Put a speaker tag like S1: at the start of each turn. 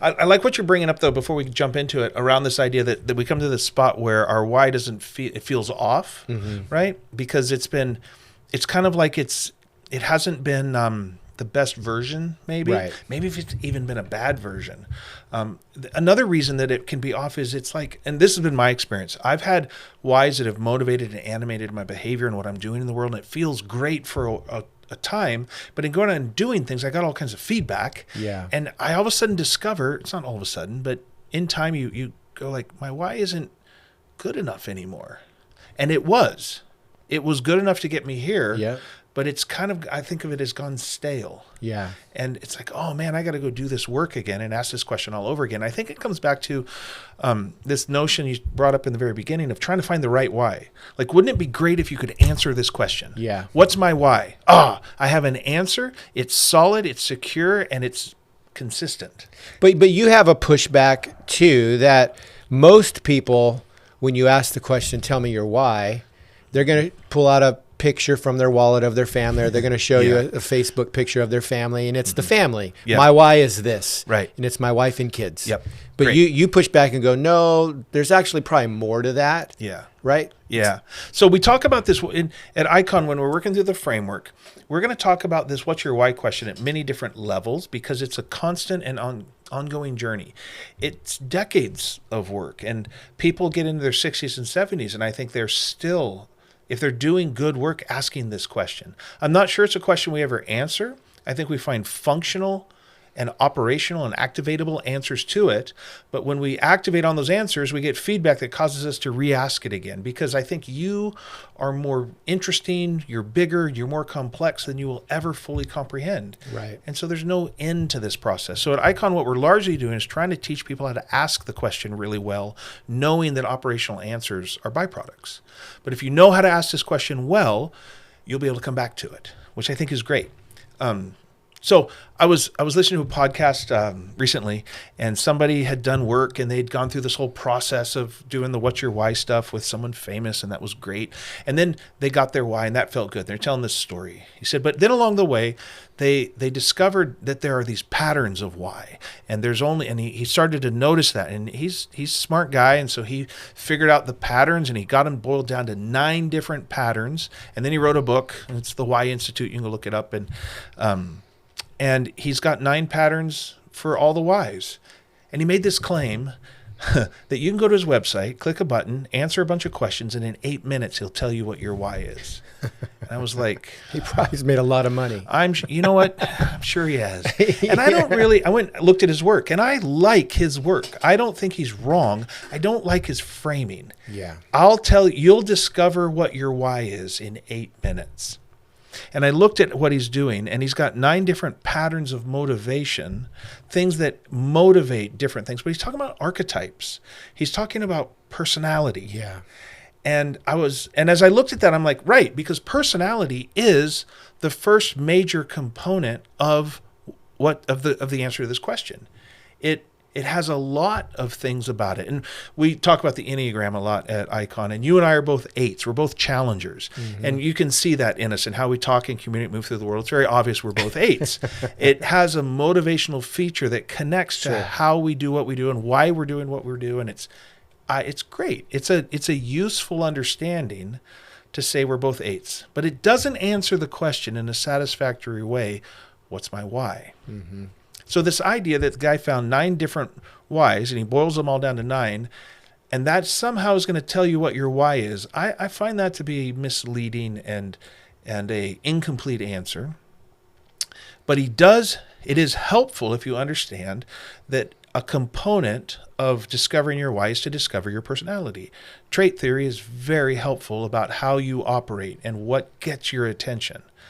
S1: I like what you're bringing up, though, before we jump into it, around this idea that we come to this spot where our why doesn't feel, it feels off, right? Because it's kind of like it hasn't been the best version, maybe.
S2: Right.
S1: Maybe if it's even been a bad version. Another reason that it can be off is it's like, and this has been my experience, I've had whys that have motivated and animated my behavior and what I'm doing in the world, and it feels great for a time, but in going out and doing things, I got all kinds of feedback.
S2: Yeah.
S1: And I all of a sudden discover, it's not all of a sudden, but in time you go like, my why isn't good enough anymore. And it was good enough to get me here.
S2: Yeah.
S1: But it's kind of, I think of it as gone stale.
S2: Yeah.
S1: And it's like, oh man, I got to go do this work again and ask this question all over again. I think it comes back to this notion you brought up in the very beginning of trying to find the right why. Like, wouldn't it be great if you could answer this question?
S2: Yeah.
S1: What's my why? I have an answer. It's solid, it's secure, and it's consistent.
S2: But you have a pushback too, that most people, when you ask the question, tell me your why, they're going to pull out a picture from their wallet of their family, or they're going to show you a Facebook picture of their family, and it's the family.
S1: Yeah.
S2: My why is this.
S1: Right.
S2: And it's my wife and kids.
S1: Yep.
S2: But
S1: Great.
S2: you push back and go, no, there's actually probably more to that.
S1: Yeah.
S2: Right?
S1: Yeah. So we talk about this at Icon when we're working through the framework. We're going to talk about this what's your why question at many different levels, because it's a constant and ongoing journey. It's decades of work, and people get into their 60s and 70s, and I think they're still, if they're doing good work, asking this question. I'm not sure it's a question we ever answer. I think we find functional and operational and activatable answers to it. But when we activate on those answers, we get feedback that causes us to re-ask it again, because I think you are more interesting, you're bigger, you're more complex than you will ever fully comprehend.
S2: Right.
S1: And so there's no end to this process. So at Icon, what we're largely doing is trying to teach people how to ask the question really well, knowing that operational answers are byproducts. But if you know how to ask this question well, you'll be able to come back to it, which I think is great. So I was listening to a podcast recently, and somebody had done work, and they'd gone through this whole process of doing the what's your why stuff with someone famous, and that was great. And then they got their why, and that felt good. They're telling this story. He said, but then along the way, they discovered that there are these patterns of why, and he started to notice that, and he's a smart guy, and so he figured out the patterns, and he got them boiled down to 9 different patterns, and then he wrote a book, and it's the Why Institute. You can go look it up, and he's got 9 patterns for all the whys. And he made this claim that you can go to his website, click a button, answer a bunch of questions, and in 8 minutes, he'll tell you what your why is. And I was like,
S2: He probably's made a lot of money.
S1: you know what? I'm sure he has. And I went and looked at his work, and I like his work. I don't think he's wrong. I don't like his framing.
S2: Yeah.
S1: I'll tell you, you'll discover what your why is in 8 minutes. And I looked at what he's doing, and he's got 9 different patterns of motivation, things that motivate different things. But he's talking about archetypes. He's talking about personality.
S2: Yeah.
S1: And as I looked at that, I'm like, right, because personality is the first major component of the answer to this question. It has a lot of things about it. And we talk about the Enneagram a lot at Icon, and you and I are both 8s. We're both challengers. Mm-hmm. And you can see that in us and how we talk and communicate, move through the world. It's very obvious we're both 8s. It has a motivational feature that connects to how we do what we do and why we're doing what we're doing. It's great. It's a useful understanding to say we're both 8s. But it doesn't answer the question in a satisfactory way, what's my why? Mm-hmm. So this idea that the guy found 9 different whys, and he boils them all down to 9, and that somehow is going to tell you what your why is, I find that to be misleading and a incomplete answer. But it is helpful if you understand that a component of discovering your why is to discover your personality. Trait theory is very helpful about how you operate and what gets your attention.